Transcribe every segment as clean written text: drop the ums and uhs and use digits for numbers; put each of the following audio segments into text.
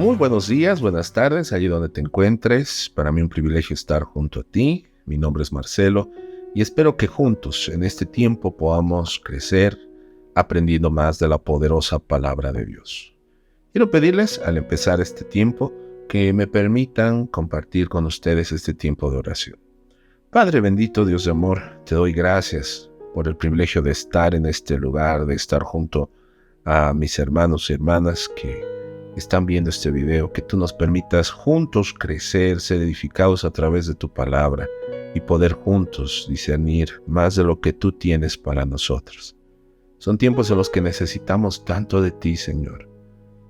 Muy buenos días, buenas tardes, allí donde te encuentres. Para mí un privilegio estar junto a ti. Mi nombre es Marcelo y espero que juntos en este tiempo podamos crecer aprendiendo más de la poderosa palabra de Dios. Quiero pedirles al empezar este tiempo que me permitan compartir con ustedes este tiempo de oración. Padre bendito, Dios de amor, te doy gracias por el privilegio de estar en este lugar, de estar junto a mis hermanos y hermanas que están viendo este video, que tú nos permitas juntos crecer, ser edificados a través de tu palabra y poder juntos discernir más de lo que tú tienes para nosotros. Son tiempos en los que necesitamos tanto de ti, Señor.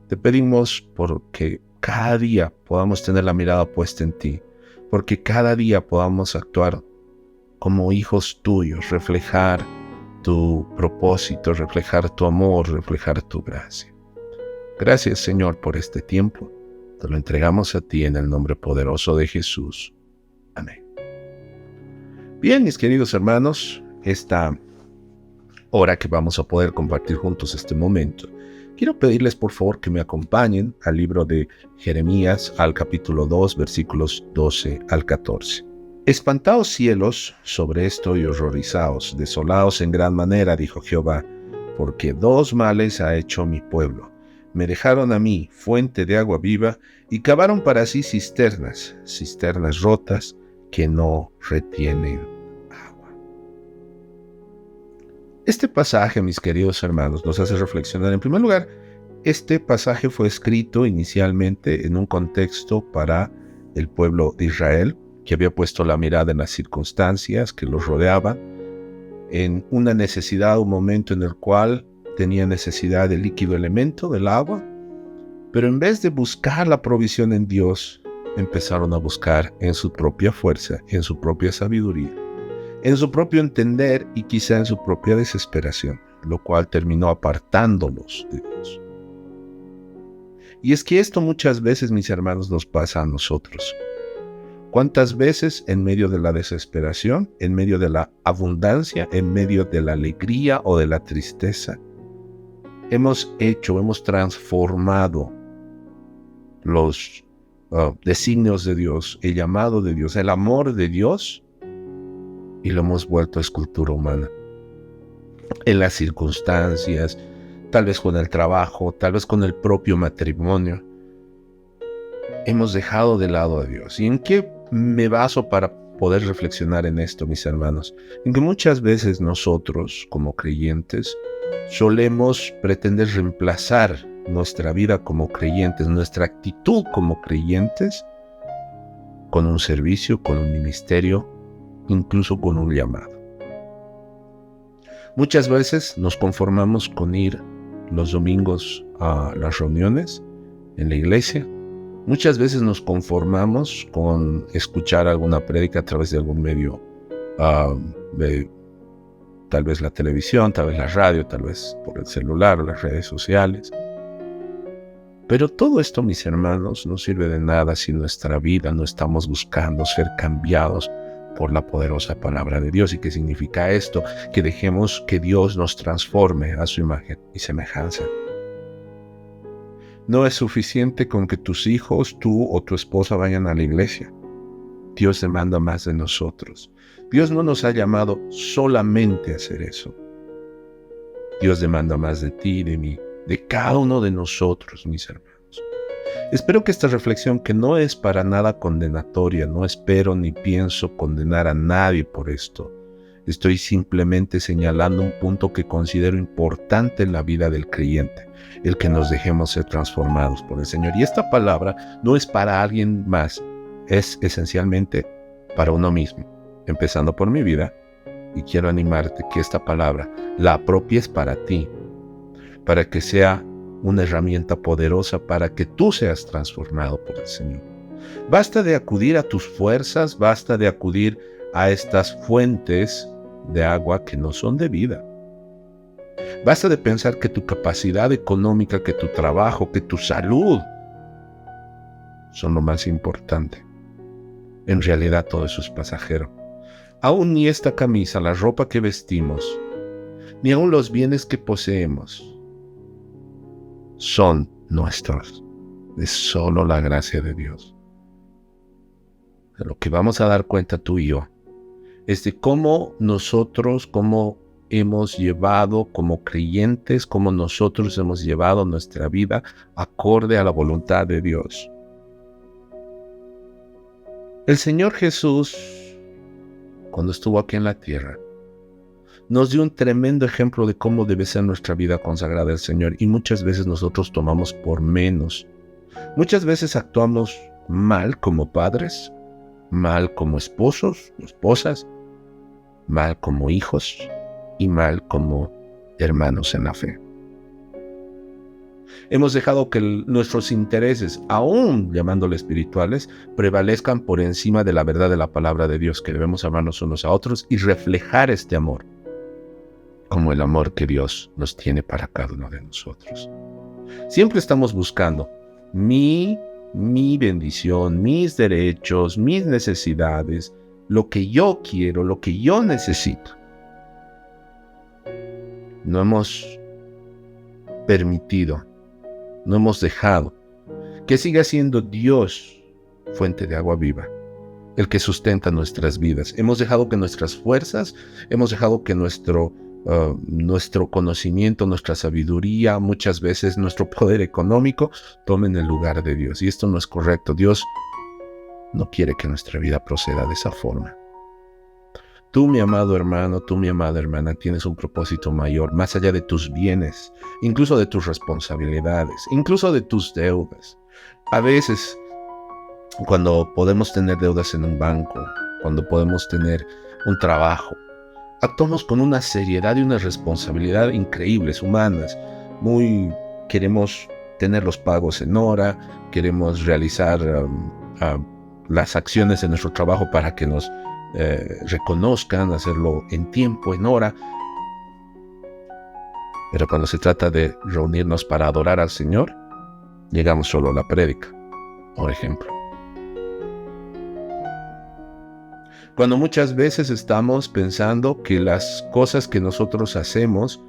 Te pedimos porque cada día podamos tener la mirada puesta en ti, porque cada día podamos actuar como hijos tuyos, reflejar tu propósito, reflejar tu amor, reflejar tu gracia. Gracias, Señor, por este tiempo. Te lo entregamos a ti en el nombre poderoso de Jesús. Amén. Bien, mis queridos hermanos, esta hora que vamos a poder compartir juntos este momento, quiero pedirles por favor que me acompañen al libro de Jeremías, al capítulo 2, versículos 12 al 14. Espantaos cielos sobre esto y horrorizaos, desolaos en gran manera, dijo Jehová, porque dos males ha hecho mi pueblo. Me dejaron a mí fuente de agua viva y cavaron para sí cisternas rotas que no retienen agua. Este pasaje, mis queridos hermanos, nos hace reflexionar. En primer lugar, este pasaje fue escrito inicialmente en un contexto para el pueblo de Israel, que había puesto la mirada en las circunstancias que los rodeaban, en una necesidad, un momento en el cual tenía necesidad del líquido elemento, del agua, pero en vez de buscar la provisión en Dios, empezaron a buscar en su propia fuerza, en su propia sabiduría, en su propio entender y quizá en su propia desesperación, lo cual terminó apartándolos de Dios. Y es que esto muchas veces, mis hermanos, nos pasa a nosotros. ¿Cuántas veces en medio de la desesperación, en medio de la abundancia, en medio de la alegría o de la tristeza, hemos transformado los designios de Dios, el llamado de Dios, el amor de Dios, y lo hemos vuelto a escultura humana? En las circunstancias, tal vez con el trabajo, tal vez con el propio matrimonio, hemos dejado de lado a Dios. ¿Y en qué me baso para poder reflexionar en esto, mis hermanos? En que muchas veces nosotros, como creyentes, solemos pretender reemplazar nuestra vida como creyentes, nuestra actitud como creyentes, con un servicio, con un ministerio, incluso con un llamado. Muchas veces nos conformamos con ir los domingos a las reuniones en la iglesia. Muchas veces nos conformamos con escuchar alguna prédica a través de algún medio, tal vez la televisión, tal vez la radio, tal vez por el celular o las redes sociales. Pero todo esto, mis hermanos, no sirve de nada si nuestra vida no estamos buscando ser cambiados por la poderosa palabra de Dios. ¿Y qué significa esto? Que dejemos que Dios nos transforme a su imagen y semejanza. No es suficiente con que tus hijos, tú o tu esposa vayan a la iglesia. Dios demanda más de nosotros. Dios no nos ha llamado solamente a hacer eso. Dios demanda más de ti y de mí, de cada uno de nosotros, mis hermanos. Espero que esta reflexión, que no es para nada condenatoria, no espero ni pienso condenar a nadie por esto. Estoy simplemente señalando un punto que considero importante en la vida del creyente, el que nos dejemos ser transformados por el Señor. Y esta palabra no es para alguien más, es esencialmente para uno mismo, empezando por mi vida. Y quiero animarte que esta palabra la apropies para ti, para que sea una herramienta poderosa para que tú seas transformado por el Señor. Basta de acudir a tus fuerzas, basta de acudir a estas fuentes de agua que no son de vida. Basta de pensar que tu capacidad económica, que tu trabajo, que tu salud son lo más importante. En realidad todo eso es pasajero. Aún ni esta camisa, la ropa que vestimos, ni aún los bienes que poseemos son nuestros. es solo la gracia de Dios. De lo que vamos a dar cuenta tú y yo es de cómo nosotros, cómo hemos llevado como creyentes, cómo nosotros hemos llevado nuestra vida acorde a la voluntad de Dios. El Señor Jesús, cuando estuvo aquí en la tierra, nos dio un tremendo ejemplo de cómo debe ser nuestra vida consagrada al Señor, y muchas veces nosotros tomamos por menos. Muchas veces actuamos mal como padres, mal como esposos o esposas, mal como hijos y mal como hermanos en la fe. Hemos dejado que nuestros intereses, aún llamándole espirituales, prevalezcan por encima de la verdad de la palabra de Dios, que debemos amarnos unos a otros y reflejar este amor, como el amor que Dios nos tiene para cada uno de nosotros. Siempre estamos buscando mi bendición, mis derechos, mis necesidades, lo que yo quiero, lo que yo necesito. No hemos permitido, no hemos dejado que siga siendo Dios fuente de agua viva, el que sustenta nuestras vidas. Hemos dejado que nuestras fuerzas, hemos dejado que nuestro conocimiento, nuestra sabiduría, muchas veces nuestro poder económico, tomen el lugar de Dios. Y esto no es correcto. Dios no quiere que nuestra vida proceda de esa forma. Tú, mi amado hermano, tú, mi amada hermana, tienes un propósito mayor, más allá de tus bienes, incluso de tus responsabilidades, incluso de tus deudas. A veces, cuando podemos tener deudas en un banco, cuando podemos tener un trabajo, actuamos con una seriedad y una responsabilidad increíbles, humanas. Queremos tener los pagos en hora, queremos realizar las acciones de nuestro trabajo para que nos reconozcan, hacerlo en tiempo, en hora. Pero cuando se trata de reunirnos para adorar al Señor, llegamos solo a la prédica, por ejemplo. Cuando muchas veces estamos pensando que las cosas que nosotros hacemos,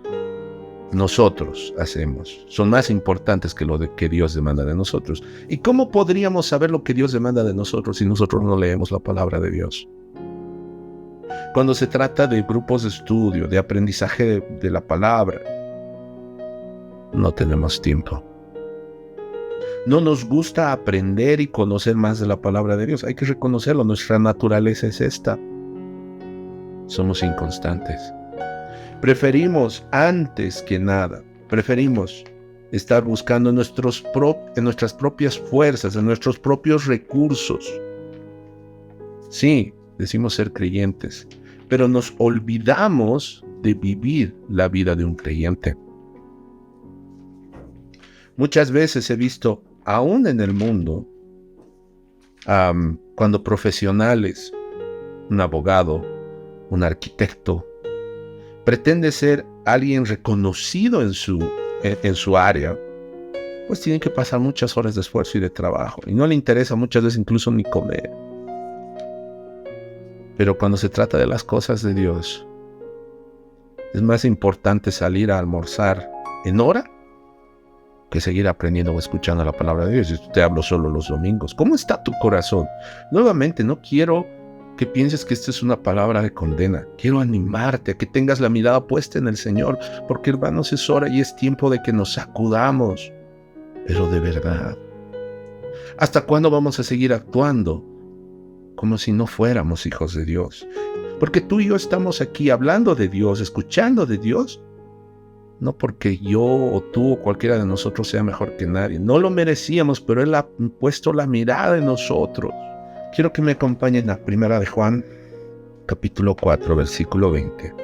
son más importantes que lo que Dios demanda de nosotros. ¿Y cómo podríamos saber lo que Dios demanda de nosotros si nosotros no leemos la palabra de Dios? Cuando se trata de grupos de estudio, de aprendizaje de la palabra, no tenemos tiempo. No nos gusta aprender y conocer más de la palabra de Dios. Hay que reconocerlo, nuestra naturaleza es esta. Somos inconstantes. Preferimos, antes que nada, estar buscando en nuestras propias fuerzas, en nuestros propios recursos. Sí, decimos ser creyentes, pero nos olvidamos de vivir la vida de un creyente. Muchas veces he visto, aún en el mundo, cuando profesionales, un abogado, un arquitecto, pretende ser alguien reconocido en su área, pues tienen que pasar muchas horas de esfuerzo y de trabajo, y no le interesa muchas veces incluso ni comer. Pero cuando se trata de las cosas de Dios, es más importante salir a almorzar en hora que seguir aprendiendo o escuchando la palabra de Dios. Yo te hablo solo los domingos. ¿Cómo está tu corazón? Nuevamente, no quiero que pienses que esta es una palabra de condena. Quiero animarte a que tengas la mirada puesta en el Señor, porque hermanos, es hora y es tiempo de que nos sacudamos, pero de verdad. ¿Hasta cuándo vamos a seguir actuando como si no fuéramos hijos de Dios? Porque tú y yo estamos aquí hablando de Dios, escuchando de Dios, no porque yo o tú o cualquiera de nosotros sea mejor que nadie. No lo merecíamos, pero Él ha puesto la mirada en nosotros. Quiero que me acompañen a 1 de Juan, capítulo 4, versículo 20.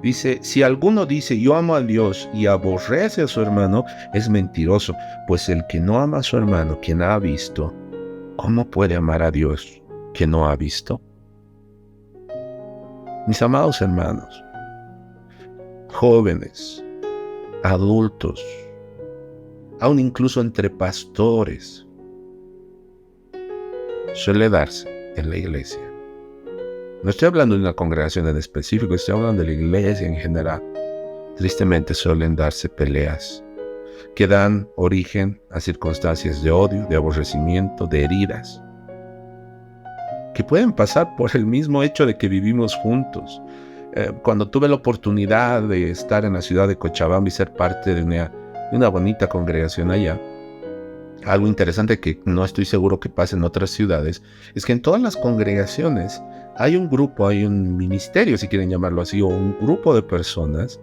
Dice, si alguno dice, yo amo a Dios y aborrece a su hermano, es mentiroso, pues el que no ama a su hermano, quien ha visto, ¿cómo puede amar a Dios que no ha visto? Mis amados hermanos, jóvenes, adultos, aún incluso entre pastores, suele darse en la iglesia. No estoy hablando de una congregación en específico, estoy hablando de la iglesia en general. Tristemente suelen darse peleas que dan origen a circunstancias de odio, de aborrecimiento, de heridas, que pueden pasar por el mismo hecho de que vivimos juntos. Cuando tuve la oportunidad de estar en la ciudad de Cochabamba y ser parte de una bonita congregación allá, algo interesante que no estoy seguro que pase en otras ciudades, es que en todas las congregaciones hay un grupo, hay un ministerio, si quieren llamarlo así, o un grupo de personas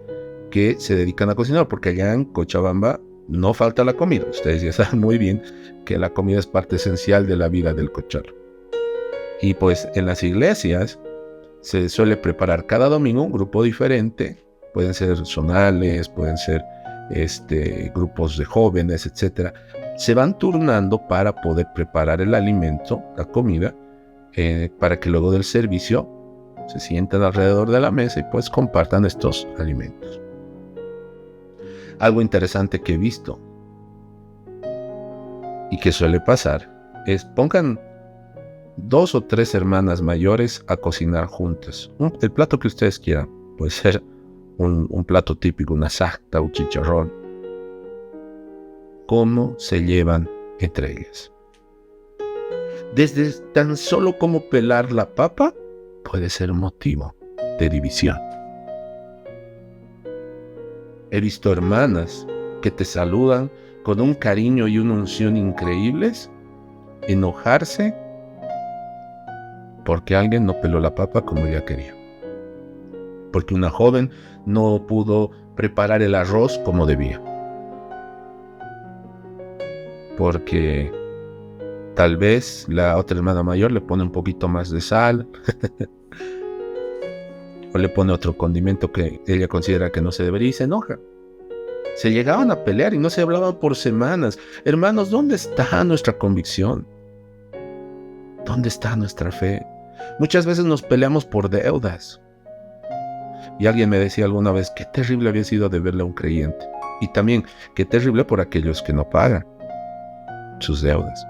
que se dedican a cocinar, porque allá en Cochabamba no falta la comida. Ustedes ya saben muy bien que la comida es parte esencial de la vida del cochalo. Y pues en las iglesias se suele preparar cada domingo un grupo diferente. Pueden ser zonales, pueden ser grupos de jóvenes, etc. Se van turnando para poder preparar el alimento, la comida, para que luego del servicio se sientan alrededor de la mesa y pues compartan estos alimentos. Algo interesante que he visto y que suele pasar es pongan 2 o 3 hermanas mayores a cocinar juntas. El plato que ustedes quieran. Puede ser un plato típico, una sarta, un chicharrón. ¿Cómo se llevan entre ellas? Desde tan solo como pelar la papa puede ser motivo de división. He visto hermanas que te saludan con un cariño y una unción increíbles, enojarse porque alguien no peló la papa como ella quería. Porque una joven no pudo preparar el arroz como debía. Porque tal vez la otra hermana mayor le pone un poquito más de sal o le pone otro condimento que ella considera que no se debería y se enoja. Se llegaban a pelear y no se hablaban por semanas. Hermanos, ¿dónde está nuestra convicción? ¿Dónde está nuestra fe? Muchas veces nos peleamos por deudas. Y alguien me decía alguna vez, qué terrible había sido deberle a un creyente. Y también, qué terrible por aquellos que no pagan sus deudas.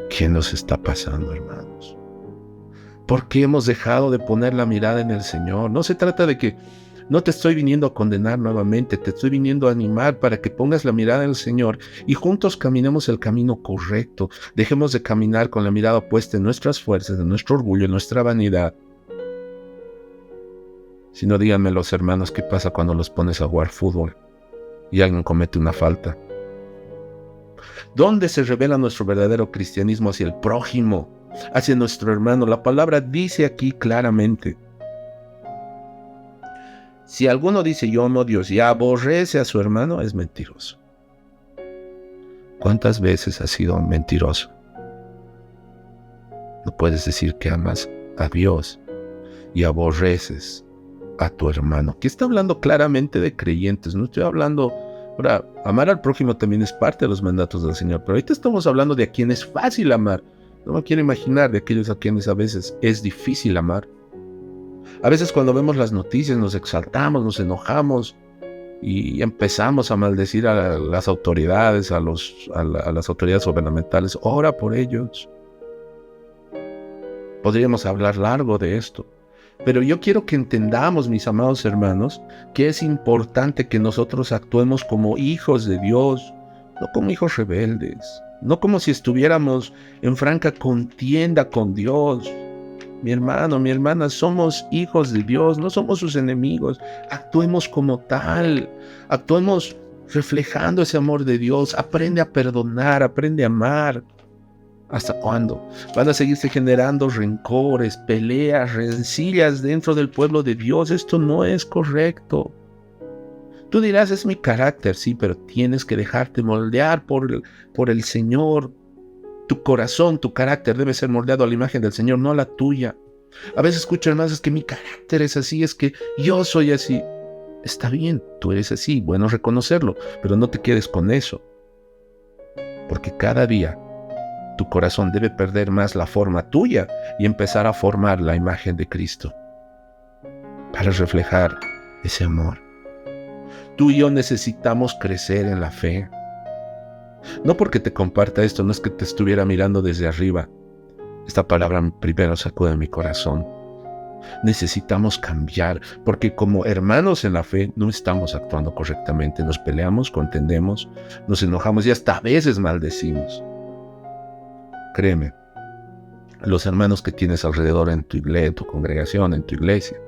¿Qué nos está pasando, hermanos? ¿Por qué hemos dejado de poner la mirada en el Señor? No se trata de que no te estoy viniendo a condenar nuevamente, te estoy viniendo a animar para que pongas la mirada en el Señor y juntos caminemos el camino correcto. Dejemos de caminar con la mirada puesta en nuestras fuerzas, en nuestro orgullo, en nuestra vanidad. Si no, díganme los hermanos, ¿qué pasa cuando los pones a jugar fútbol y alguien comete una falta? ¿Dónde se revela nuestro verdadero cristianismo hacia el prójimo, hacia nuestro hermano? La palabra dice aquí claramente: si alguno dice yo amo a Dios y aborrece a su hermano, es mentiroso. ¿Cuántas veces has sido mentiroso? No puedes decir que amas a Dios y aborreces a tu hermano. Aquí está hablando claramente de creyentes, no estoy hablando... Ahora, amar al prójimo también es parte de los mandatos del Señor, pero ahorita estamos hablando de a quien es fácil amar. No me quiero imaginar de aquellos a quienes a veces es difícil amar. A veces cuando vemos las noticias nos exaltamos, nos enojamos y empezamos a maldecir a las autoridades, a las autoridades gubernamentales. Ora por ellos. Podríamos hablar largo de esto. Pero yo quiero que entendamos, mis amados hermanos, que es importante que nosotros actuemos como hijos de Dios, no como hijos rebeldes, no como si estuviéramos en franca contienda con Dios. Mi hermano, mi hermana, somos hijos de Dios, no somos sus enemigos. Actuemos como tal, actuemos reflejando ese amor de Dios. Aprende a perdonar, aprende a amar. ¿Hasta cuándo? Van a seguirse generando rencores, peleas, rencillas dentro del pueblo de Dios. Esto no es correcto. Tú dirás, es mi carácter, sí, pero tienes que dejarte moldear por el Señor. Tu corazón, tu carácter debe ser moldeado a la imagen del Señor, no a la tuya. A veces escucho, hermanos, es que mi carácter es así, es que yo soy así. Está bien, tú eres así, bueno reconocerlo, pero no te quedes con eso. Porque cada día tu corazón debe perder más la forma tuya y empezar a formar la imagen de Cristo para reflejar ese amor. Tú y yo necesitamos crecer en la fe. No porque te comparta esto, no es que te estuviera mirando desde arriba. Esta palabra primero sacó de mi corazón. Necesitamos cambiar, porque como hermanos en la fe no estamos actuando correctamente. Nos peleamos, contendemos, nos enojamos y hasta a veces maldecimos. Créeme, los hermanos que tienes alrededor en tu iglesia, en tu congregación, en tu iglesia,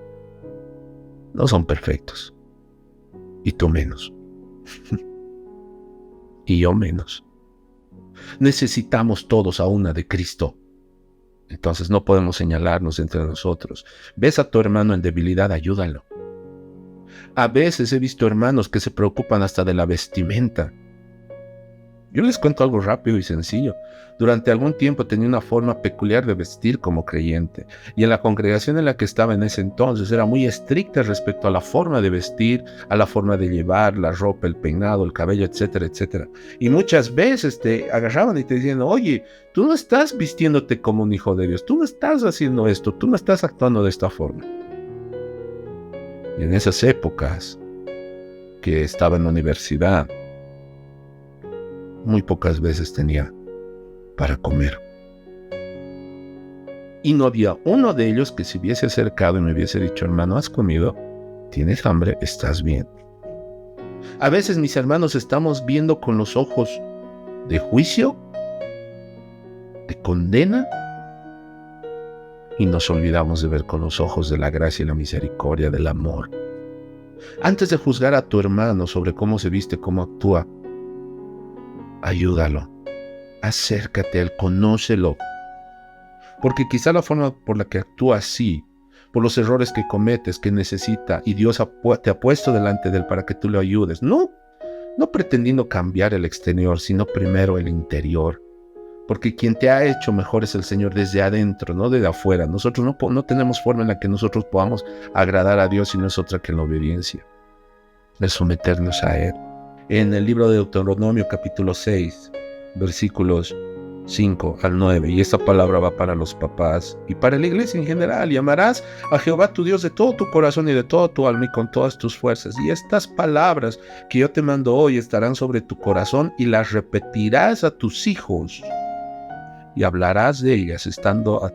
no son perfectos. Y tú menos. Y yo menos. Necesitamos todos a una de Cristo. Entonces no podemos señalarnos entre nosotros. ¿Ves a tu hermano en debilidad? Ayúdalo. A veces he visto hermanos que se preocupan hasta de la vestimenta. Yo les cuento algo rápido y sencillo. Durante algún tiempo tenía una forma peculiar de vestir como creyente, y en la congregación en la que estaba en ese entonces era muy estricta respecto a la forma de vestir, a la forma de llevar la ropa, el peinado, el cabello, etcétera, etcétera. Y muchas veces te agarraban y te decían, oye, tú no estás vistiéndote como un hijo de Dios, tú no estás haciendo esto, tú no estás actuando de esta forma. Y en esas épocas que estaba en la universidad, muy pocas veces tenía para comer. Y no había uno de ellos que se hubiese acercado y me hubiese dicho, hermano, ¿has comido? ¿Tienes hambre? ¿Estás bien? A veces, mis hermanos, estamos viendo con los ojos de juicio, de condena, y nos olvidamos de ver con los ojos de la gracia y la misericordia, del amor. Antes de juzgar a tu hermano sobre cómo se viste, cómo actúa, ayúdalo, acércate a él, conócelo. Porque quizá la forma por la que actúa así, por los errores que cometes, que necesita, y Dios te ha puesto delante de él para que tú le ayudes. No pretendiendo cambiar el exterior, sino primero el interior. Porque quien te ha hecho mejor es el Señor desde adentro, no desde afuera. Nosotros no tenemos forma en la que nosotros podamos agradar a Dios, sino es otra que la obediencia, el someternos a Él. En el libro de Deuteronomio capítulo 6, versículos 5 al 9, y esta palabra va para los papás y para la iglesia en general. Y amarás a Jehová tu Dios de todo tu corazón y de todo tu alma y con todas tus fuerzas. Y estas palabras que yo te mando hoy estarán sobre tu corazón y las repetirás a tus hijos. Y hablarás de ellas estando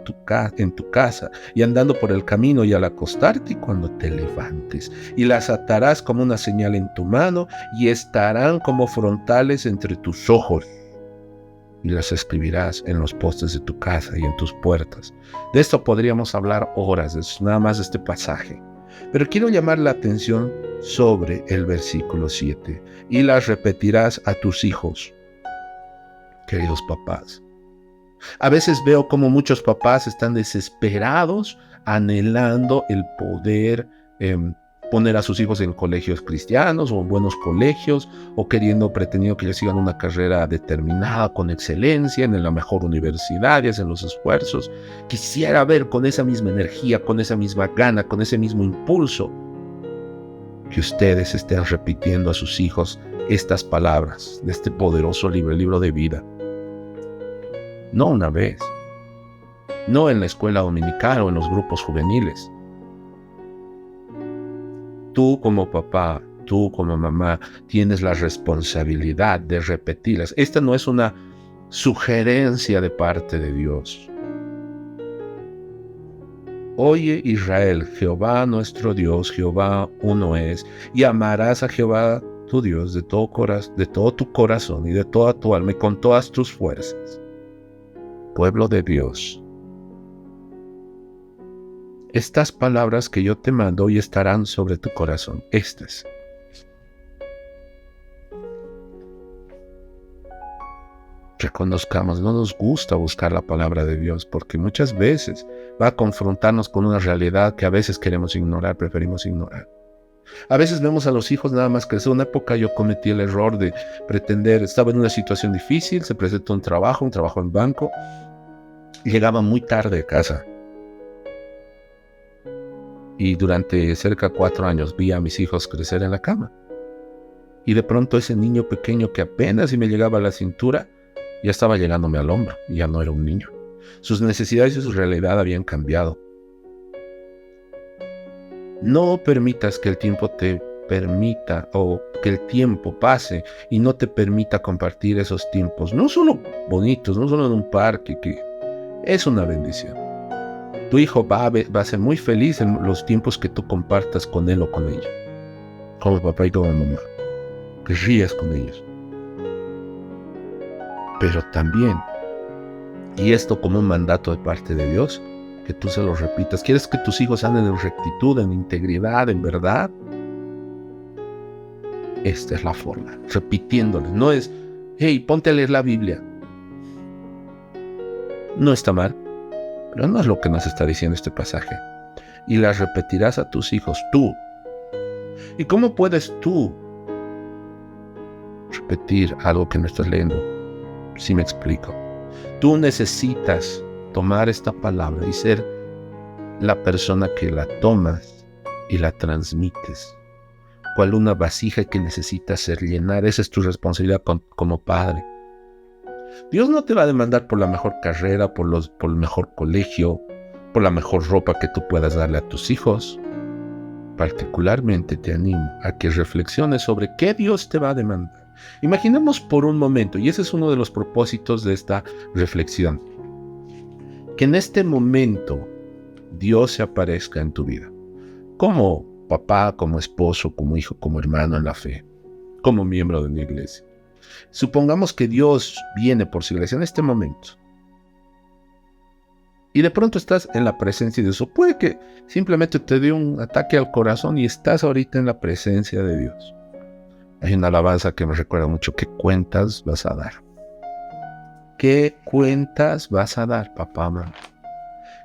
en tu casa y andando por el camino y al acostarte y cuando te levantes. Y las atarás como una señal en tu mano y estarán como frontales entre tus ojos. Y las escribirás en los postes de tu casa y en tus puertas. De esto podríamos hablar horas, nada más de este pasaje. Pero quiero llamar la atención sobre el versículo 7. Y las repetirás a tus hijos. Queridos papás, a veces veo como muchos papás están desesperados, anhelando el poder poner a sus hijos en colegios cristianos o en buenos colegios, o pretendiendo que ellos sigan una carrera determinada con excelencia en la mejor universidad y hacen los esfuerzos. Quisiera ver con esa misma energía, con esa misma gana, con ese mismo impulso, que ustedes estén repitiendo a sus hijos estas palabras de este poderoso libro, el libro de vida. No una vez, no en la escuela dominical o en los grupos juveniles. Tú como papá, tú como mamá, tienes la responsabilidad de repetirlas. Esta no es una sugerencia de parte de Dios. Oye Israel, Jehová nuestro Dios, Jehová uno es, y amarás a Jehová tu Dios de todo tu corazón y de toda tu alma y con todas tus fuerzas. Pueblo de Dios, estas palabras que yo te mando hoy estarán sobre tu corazón. Estas. Reconozcamos, no nos gusta buscar la palabra de Dios porque muchas veces va a confrontarnos con una realidad que a veces queremos ignorar, preferimos ignorar. A veces vemos a los hijos nada más crecer. Una época yo cometí el error de pretender, estaba en una situación difícil, se presentó un trabajo en banco, y llegaba muy tarde a casa. Y durante cerca de 4 años vi a mis hijos crecer en la cama. Y de pronto ese niño pequeño que apenas si me llegaba a la cintura, ya estaba llegándome al hombro, y ya no era un niño. Sus necesidades y su realidad habían cambiado. No permitas que el tiempo te permita, o que el tiempo pase y no te permita compartir esos tiempos, no solo bonitos, no solo en un parque, que es una bendición, Tu hijo va a ser muy feliz en los tiempos que tú compartas con él o con ella, como papá y como mamá, que rías con ellos. Pero también, y esto como un mandato de parte de Dios, que tú se lo repitas. ¿Quieres que tus hijos anden en rectitud, en integridad, en verdad? Esta es la forma, repitiéndoles. No es, hey, ponte a leer la Biblia. No está mal, pero no es lo que nos está diciendo este pasaje. Y las repetirás a tus hijos tú. ¿Y cómo puedes tú repetir algo que no estás leyendo? Si me explico. Tú necesitas tomar esta palabra y ser la persona que la tomas y la transmites. Cual una vasija que necesitas ser llenar. Esa es tu responsabilidad como padre. Dios no te va a demandar por la mejor carrera, por el mejor colegio, por la mejor ropa que tú puedas darle a tus hijos. Particularmente te animo a que reflexiones sobre qué Dios te va a demandar. Imaginemos por un momento, y ese es uno de los propósitos de esta reflexión, que en este momento Dios se aparezca en tu vida, como papá, como esposo, como hijo, como hermano en la fe, como miembro de una iglesia. Supongamos que Dios viene por su iglesia en este momento y de pronto estás en la presencia de Dios. O puede que simplemente te dé un ataque al corazón y estás ahorita en la presencia de Dios. Hay una alabanza que me recuerda mucho. ¿Qué cuentas vas a dar? ¿Qué cuentas vas a dar, papá, mamá?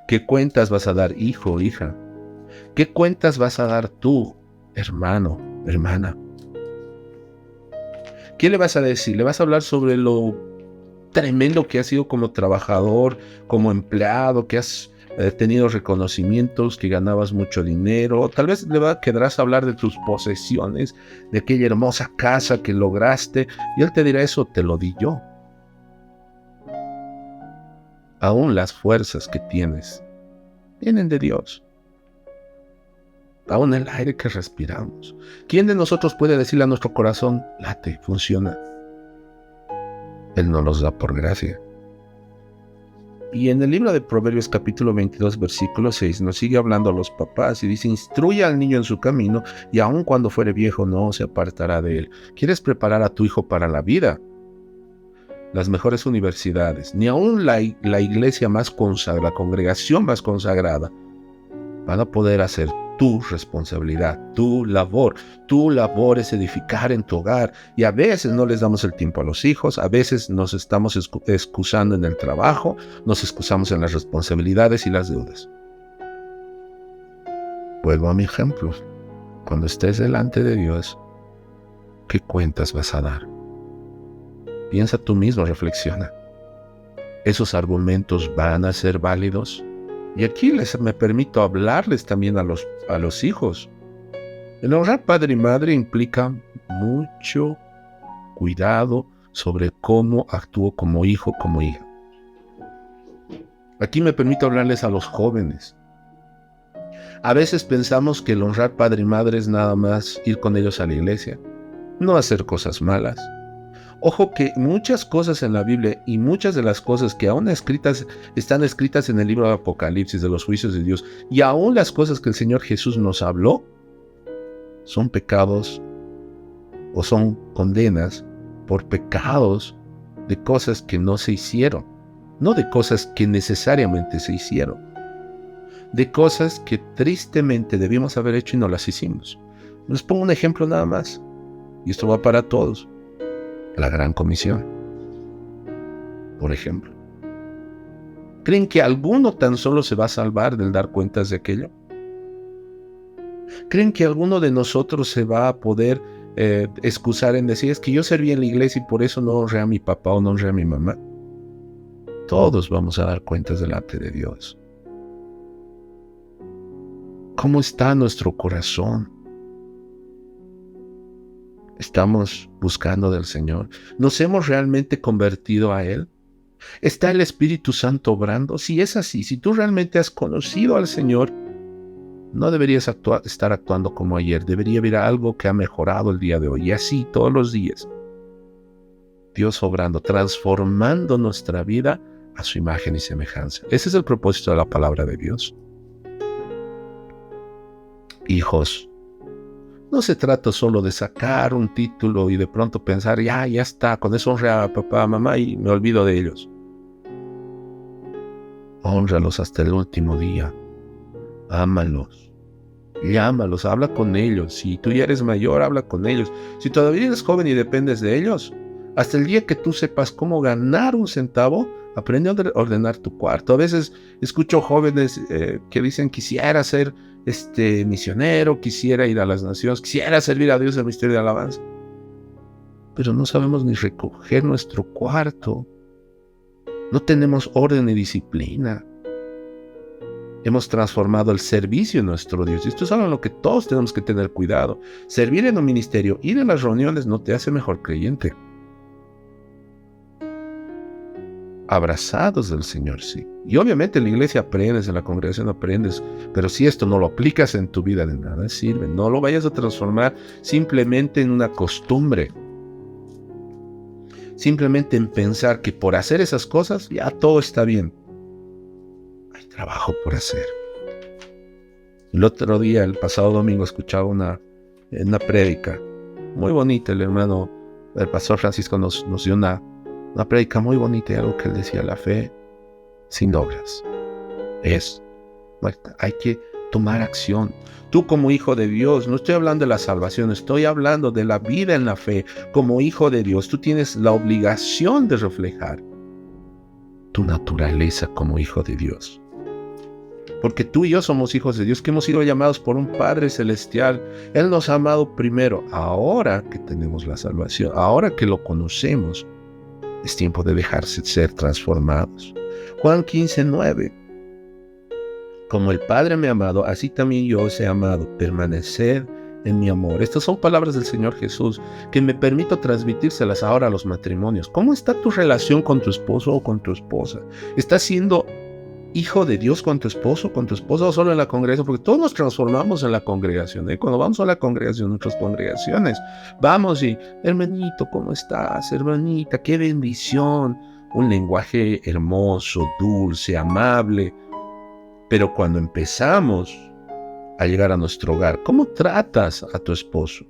¿Qué cuentas vas a dar, hijo, hija? ¿Qué cuentas vas a dar tú, hermano, hermana? ¿Qué le vas a decir? ¿Le vas a hablar sobre lo tremendo que has sido como trabajador, como empleado, que has tenido reconocimientos, que ganabas mucho dinero? Tal vez querrás hablar de tus posesiones, de aquella hermosa casa que lograste, y él te dirá: eso te lo di yo. Aún las fuerzas que tienes vienen de Dios. Aún el aire que respiramos. ¿Quién de nosotros puede decirle a nuestro corazón: late, funciona? Él nos los da por gracia. Y en el libro de Proverbios capítulo 22 versículo 6 nos sigue hablando a los papás y dice: instruye al niño en su camino y aun cuando fuere viejo no se apartará de él. ¿Quieres preparar a tu hijo para la vida? Las mejores universidades, ni aun la iglesia más consagrada, la congregación más consagrada, van a poder hacer tu responsabilidad, tu labor. Tu labor es edificar en tu hogar. Y a veces no les damos el tiempo a los hijos, a veces nos estamos excusando en el trabajo, nos excusamos en las responsabilidades y las deudas. Vuelvo a mi ejemplo. Cuando estés delante de Dios, ¿qué cuentas vas a dar? Piensa tú mismo, reflexiona. ¿Esos argumentos van a ser válidos? Y aquí me permito hablarles también a los hijos. El honrar padre y madre implica mucho cuidado sobre cómo actúo como hijo, como hija. Aquí me permito hablarles a los jóvenes. A veces pensamos que el honrar padre y madre es nada más ir con ellos a la iglesia, no hacer cosas malas. Ojo que muchas cosas en la Biblia y muchas de las cosas que aún están escritas en el libro de Apocalipsis, de los juicios de Dios, y aún las cosas que el Señor Jesús nos habló, son pecados o son condenas por pecados de cosas que no se hicieron, no de cosas que necesariamente se hicieron, de cosas que tristemente debimos haber hecho y no las hicimos. Les pongo un ejemplo nada más, y esto va para todos. La Gran Comisión, por ejemplo. ¿Creen que alguno tan solo se va a salvar del dar cuentas de aquello? ¿Creen que alguno de nosotros se va a poder excusar en decir: es que yo serví en la iglesia y por eso no honré a mi papá o no honré a mi mamá? Todos vamos a dar cuentas delante de Dios. ¿Cómo está nuestro corazón? ¿Estamos buscando del Señor? ¿Nos hemos realmente convertido a Él? ¿Está el Espíritu Santo obrando? Si es así, si tú realmente has conocido al Señor, no deberías estar actuando como ayer. Debería haber algo que ha mejorado el día de hoy. Y así todos los días. Dios obrando, transformando nuestra vida a su imagen y semejanza. Ese es el propósito de la palabra de Dios. Hijos, no se trata solo de sacar un título y de pronto pensar, ya está, con eso honré a papá, a mamá y me olvido de ellos. Hónralos hasta el último día. Ámalos. Llámalos, habla con ellos. Si tú ya eres mayor, habla con ellos. Si todavía eres joven y dependes de ellos, hasta el día que tú sepas cómo ganar un centavo, aprende a ordenar tu cuarto. A veces escucho jóvenes que dicen, quisiera ser misionero, quisiera ir a las naciones, quisiera servir a Dios en el ministerio de alabanza. Pero no sabemos ni recoger nuestro cuarto. No tenemos orden ni disciplina. Hemos transformado el servicio en nuestro Dios. Y esto es algo en lo que todos tenemos que tener cuidado. Servir en un ministerio, ir a las reuniones no te hace mejor creyente. Abrazados del Señor, sí. Y obviamente en la iglesia aprendes, en la congregación aprendes, pero si esto no lo aplicas en tu vida, de nada sirve. No lo vayas a transformar simplemente en una costumbre. Simplemente en pensar que por hacer esas cosas ya todo está bien. Hay trabajo por hacer. El otro día, el pasado domingo, escuchaba una prédica muy bonita. El pastor Francisco nos dio una prédica muy bonita y algo que él decía: la fe sin obras es muerta. Hay que tomar acción. Tú como hijo de Dios, no estoy hablando de la salvación, estoy hablando de la vida en la fe. Como hijo de Dios, tú tienes la obligación de reflejar tu naturaleza como hijo de Dios. Porque tú y yo somos hijos de Dios, que hemos sido llamados por un Padre Celestial. Él nos ha amado primero. Ahora que tenemos la salvación, ahora que lo conocemos, es tiempo de dejarse ser transformados. Juan 15:9. Como el Padre me ha amado, así también yo os he amado. Permaneced en mi amor. Estas son palabras del Señor Jesús, que me permito transmitírselas ahora a los matrimonios. ¿Cómo está tu relación con tu esposo o con tu esposa? ¿Estás siendo hijo de Dios con tu esposo o solo en la congregación? Porque todos nos transformamos en la congregación. Cuando vamos a la congregación, nuestras congregaciones, vamos y, hermanito, ¿cómo estás? Hermanita, qué bendición. Un lenguaje hermoso, dulce, amable. Pero cuando empezamos a llegar a nuestro hogar, ¿cómo tratas a tu esposo?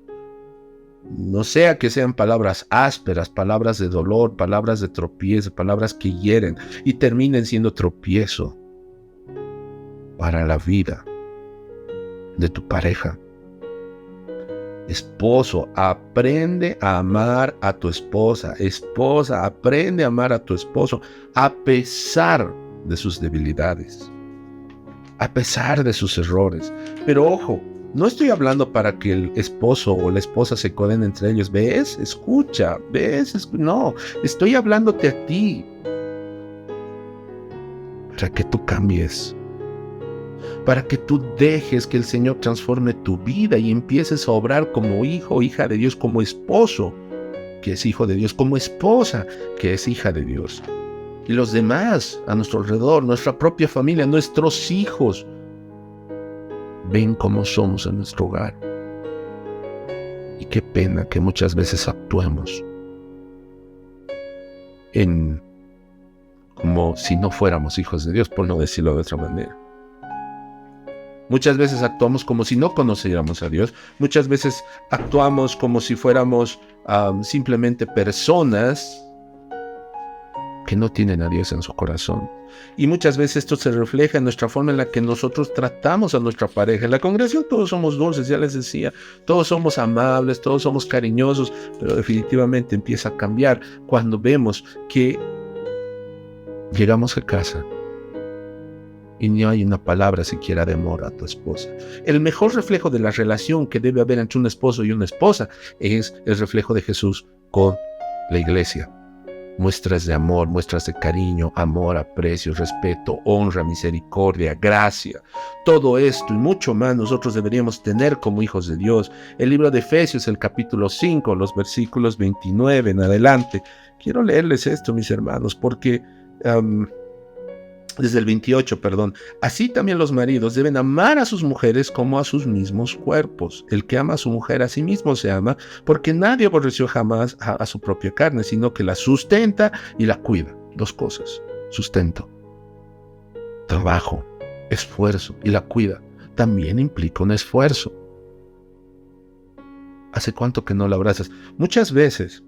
No sea que sean palabras ásperas, palabras de dolor, palabras de tropiezo, palabras que hieren y terminen siendo tropiezo para la vida de tu pareja. Esposo, aprende a amar a tu esposa. Esposa, aprende a amar a tu esposo a pesar de sus debilidades, a pesar de sus errores. Pero ojo, no estoy hablando para que el esposo o la esposa se coden entre ellos. ¿Ves? Escucha. ¿Ves? No, estoy hablándote a ti. Para que tú cambies. Para que tú dejes que el Señor transforme tu vida y empieces a obrar como hijo o hija de Dios, como esposo que es hijo de Dios, como esposa que es hija de Dios. Y los demás a nuestro alrededor, nuestra propia familia, nuestros hijos, ven cómo somos en nuestro hogar. Y qué pena que muchas veces actuemos como si no fuéramos hijos de Dios, por no decirlo de otra manera. Muchas veces actuamos como si no conociéramos a Dios. Muchas veces actuamos como si fuéramos simplemente personas que no tienen a Dios en su corazón. Y muchas veces esto se refleja en nuestra forma en la que nosotros tratamos a nuestra pareja. En la congregación todos somos dulces, ya les decía, todos somos amables, todos somos cariñosos, pero definitivamente empieza a cambiar cuando vemos que llegamos a casa y no hay una palabra siquiera de amor a tu esposa. El mejor reflejo de la relación que debe haber entre un esposo y una esposa es el reflejo de Jesús con la iglesia. Muestras de amor, muestras de cariño, amor, aprecio, respeto, honra, misericordia, gracia. Todo esto y mucho más nosotros deberíamos tener como hijos de Dios. El libro de Efesios, el capítulo 5, los versículos 29 en adelante. Quiero leerles esto, mis hermanos, porque desde el 28, así también los maridos deben amar a sus mujeres como a sus mismos cuerpos. El que ama a su mujer a sí mismo se ama, porque nadie aborreció jamás a su propia carne, sino que la sustenta y la cuida. Dos cosas: sustento, trabajo, esfuerzo, y la cuida, también implica un esfuerzo. ¿Hace cuánto que no la abrazas? Muchas veces,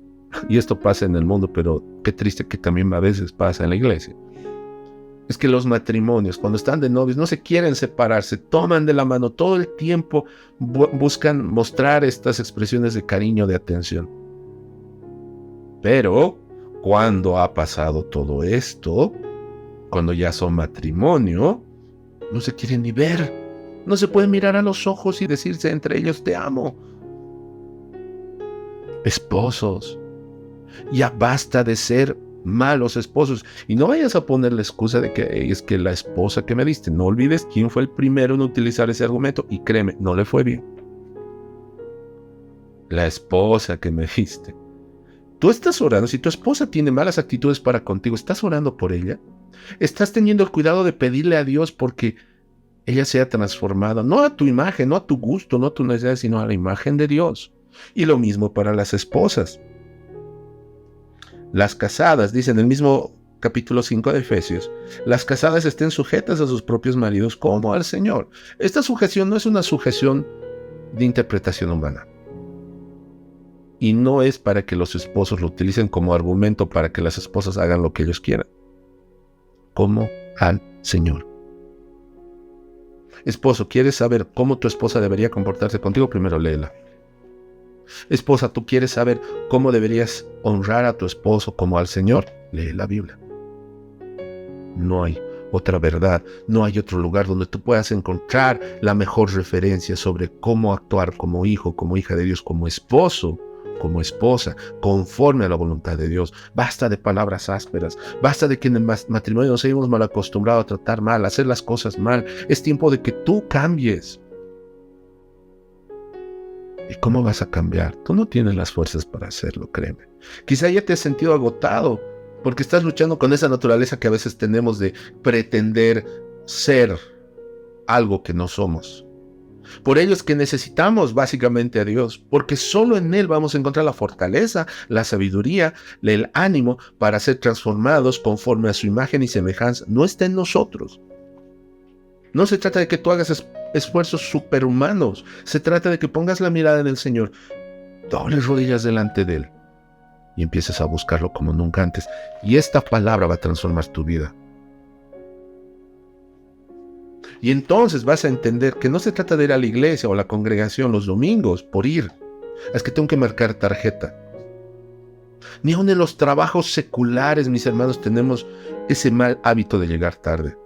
y esto pasa en el mundo, pero qué triste que también a veces pasa en la iglesia, es que los matrimonios, cuando están de novios, no se quieren separar, se toman de la mano todo el tiempo, buscan mostrar estas expresiones de cariño, de atención. Pero cuando ha pasado todo esto, cuando ya son matrimonio, no se quieren ni ver, no se pueden mirar a los ojos y decirse entre ellos te amo. Esposos, ya basta de ser malos esposos, y no vayas a poner la excusa de que es que la esposa que me diste. No olvides quién fue el primero en utilizar ese argumento, y créeme, no le fue bien. La esposa que me diste. Tú estás orando, si tu esposa tiene malas actitudes para contigo, ¿estás orando por ella? ¿Estás teniendo el cuidado de pedirle a Dios porque ella sea transformada? No a tu imagen, no a tu gusto, no a tu necesidad, sino a la imagen de Dios. Y lo mismo para las esposas. Las casadas, dice en el mismo capítulo 5 de Efesios, las casadas estén sujetas a sus propios maridos como al Señor. Esta sujeción no es una sujeción de interpretación humana. Y no es para que los esposos lo utilicen como argumento para que las esposas hagan lo que ellos quieran. Como al Señor. Esposo, ¿quieres saber cómo tu esposa debería comportarse contigo? Primero léela. Esposa, ¿tú quieres saber cómo deberías honrar a tu esposo como al Señor? Lee la Biblia. No hay otra verdad, no hay otro lugar donde tú puedas encontrar la mejor referencia sobre cómo actuar como hijo, como hija de Dios, como esposo, como esposa, conforme a la voluntad de Dios. Basta de palabras ásperas, basta de que en el matrimonio nos hayamos mal acostumbrado a tratar mal, a hacer las cosas mal. Es tiempo de que tú cambies. ¿Y cómo vas a cambiar? Tú no tienes las fuerzas para hacerlo, créeme. Quizá ya te has sentido agotado porque estás luchando con esa naturaleza que a veces tenemos de pretender ser algo que no somos. Por ello es que necesitamos básicamente a Dios, porque solo en Él vamos a encontrar la fortaleza, la sabiduría, el ánimo para ser transformados conforme a su imagen y semejanza. No está en nosotros. No se trata de que tú hagas esfuerzos superhumanos. Se trata de que pongas la mirada en el Señor, dobles rodillas delante de Él y empieces a buscarlo como nunca antes. Y esta palabra va a transformar tu vida. Y entonces vas a entender que no se trata de ir a la iglesia o a la congregación los domingos por ir. Es que tengo que marcar tarjeta. Ni aun en los trabajos seculares, mis hermanos, tenemos ese mal hábito de llegar tarde.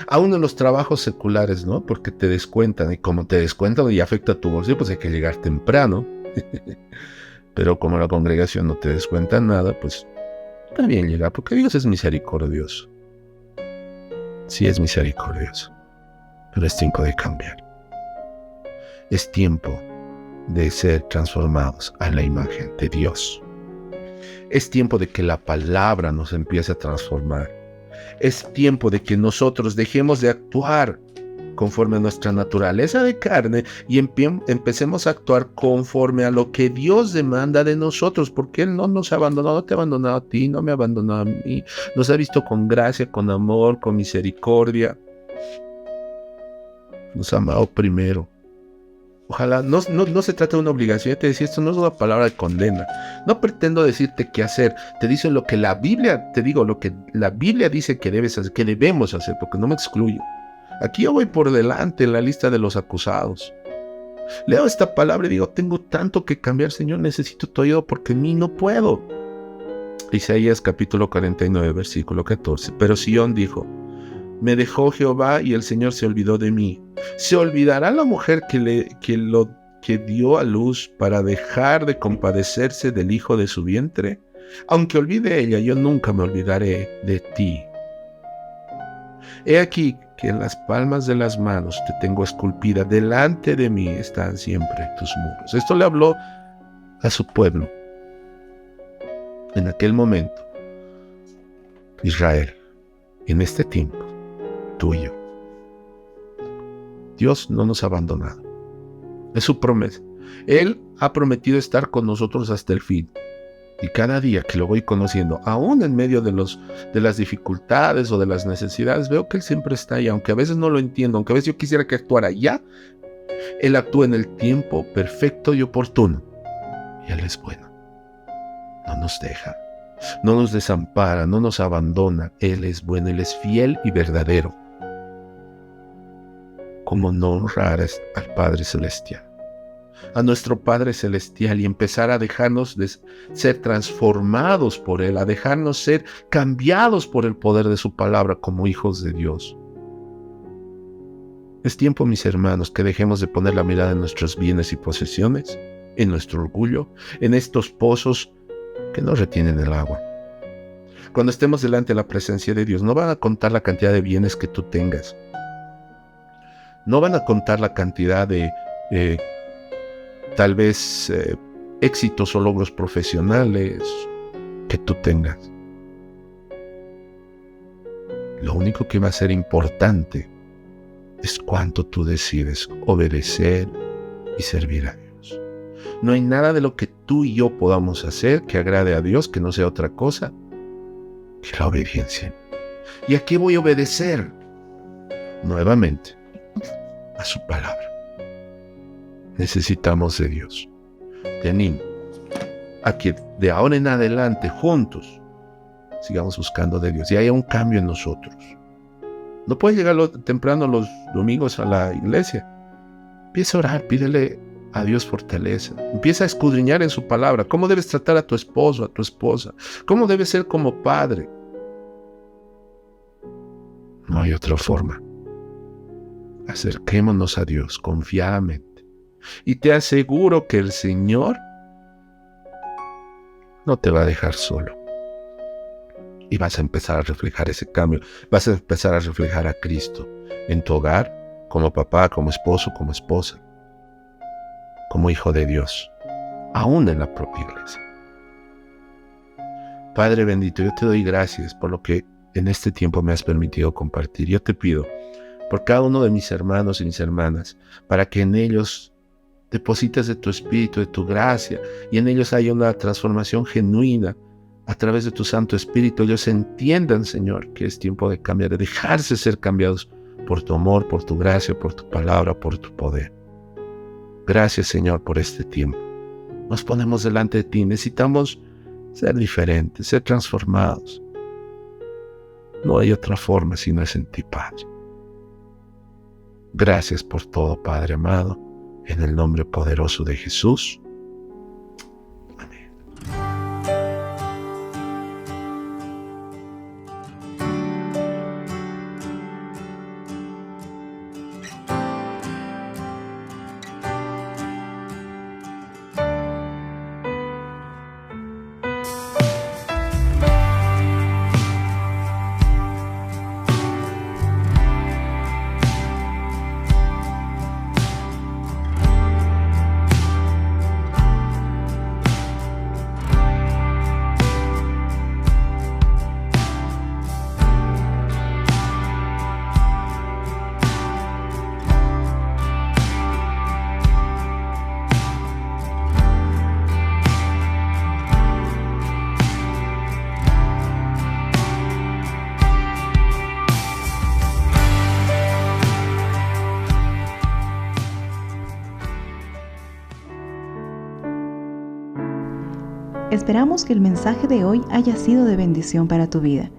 Aún en los trabajos seculares, ¿no? Porque te descuentan, y como te descuentan y afecta a tu bolsillo, pues hay que llegar temprano. Pero como la congregación no te descuenta nada, pues está bien llegar, porque Dios es misericordioso. Sí es misericordioso, pero es tiempo de cambiar. Es tiempo de ser transformados a la imagen de Dios. Es tiempo de que la palabra nos empiece a transformar. Es tiempo de que nosotros dejemos de actuar conforme a nuestra naturaleza de carne y empecemos a actuar conforme a lo que Dios demanda de nosotros, porque Él no nos ha abandonado, no te ha abandonado a ti, no me ha abandonado a mí, nos ha visto con gracia, con amor, con misericordia, nos ha amado primero. Ojalá, no se trata de una obligación, te decía, esto no es una palabra de condena, no pretendo decirte qué hacer, te dice lo que la Biblia, te digo, lo que la Biblia dice que debes hacer, que debemos hacer, porque no me excluyo. Aquí yo voy por delante en la lista de los acusados. Leo esta palabra y digo, tengo tanto que cambiar, Señor, necesito tu ayuda porque en mí no puedo. Isaías capítulo 49, versículo 14, pero Sión dijo, me dejó Jehová y el Señor se olvidó de mí. ¿Se olvidará la mujer que dio a luz para dejar de compadecerse del hijo de su vientre? Aunque olvide ella, yo nunca me olvidaré de ti. He aquí que en las palmas de las manos te tengo esculpida, delante de mí están siempre tus muros. Esto le habló a su pueblo en aquel momento. Israel, en este tiempo tuyo, Dios no nos ha abandonado. Es su promesa. Él ha prometido estar con nosotros hasta el fin. Y cada día que lo voy conociendo, aún en medio de las dificultades o de las necesidades, veo que Él siempre está ahí, aunque a veces no lo entiendo, aunque a veces yo quisiera que actuara ya, Él actúa en el tiempo perfecto y oportuno. Y Él es bueno. No nos deja, no nos desampara, no nos abandona. Él es bueno, Él es fiel y verdadero. ¿Cómo no honrar al Padre Celestial? A nuestro Padre Celestial, y empezar a dejarnos de ser transformados por Él, a dejarnos ser cambiados por el poder de su palabra como hijos de Dios. Es tiempo, mis hermanos, que dejemos de poner la mirada en nuestros bienes y posesiones, en nuestro orgullo, en estos pozos que no retienen el agua. Cuando estemos delante de la presencia de Dios, no van a contar la cantidad de bienes que tú tengas. No van a contar la cantidad de tal vez éxitos o logros profesionales que tú tengas. Lo único que va a ser importante es cuánto tú decides obedecer y servir a Dios. No hay nada de lo que tú y yo podamos hacer que agrade a Dios, que no sea otra cosa que la obediencia. ¿Y a qué voy a obedecer? Nuevamente, a su palabra. Necesitamos de Dios. Te animo a que de ahora en adelante juntos sigamos buscando de Dios y haya un cambio en nosotros. No puedes llegar temprano los domingos a la iglesia. Empieza a orar, pídele a Dios fortaleza. Empieza a escudriñar en su palabra. ¿Cómo debes tratar a tu esposo, a tu esposa? ¿Cómo debes ser como padre? No hay otra forma. Acerquémonos a Dios confiadamente. Y te aseguro que el Señor no te va a dejar solo. Y vas a empezar a reflejar ese cambio. Vas a empezar a reflejar a Cristo en tu hogar, como papá, como esposo, como esposa, como hijo de Dios, aún en la propia iglesia. Padre bendito, yo te doy gracias por lo que en este tiempo me has permitido compartir. Yo te pido por cada uno de mis hermanos y mis hermanas, para que en ellos deposites de tu espíritu, de tu gracia, y en ellos haya una transformación genuina a través de tu Santo Espíritu. Ellos entiendan, Señor, que es tiempo de cambiar, de dejarse ser cambiados por tu amor, por tu gracia, por tu palabra, por tu poder. Gracias, Señor, por este tiempo. Nos ponemos delante de ti. Necesitamos ser diferentes, ser transformados. No hay otra forma si no es en ti, Padre. Gracias por todo, Padre amado, en el nombre poderoso de Jesús. Amén. Esperamos que el mensaje de hoy haya sido de bendición para tu vida.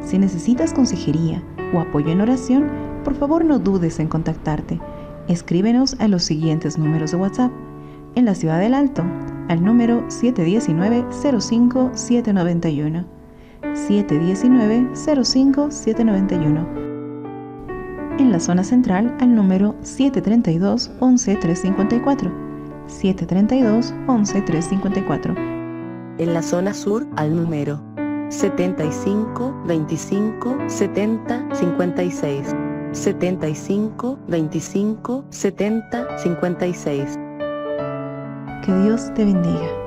Si necesitas consejería o apoyo en oración, por favor no dudes en contactarte. Escríbenos a los siguientes números de WhatsApp. En la Ciudad del Alto, al número 719-05-791. 719-05-791. En la zona central, al número 732-11354. 732-11354. En la zona sur, al número 75 25 70 56. 75 25 70 56. Que Dios te bendiga.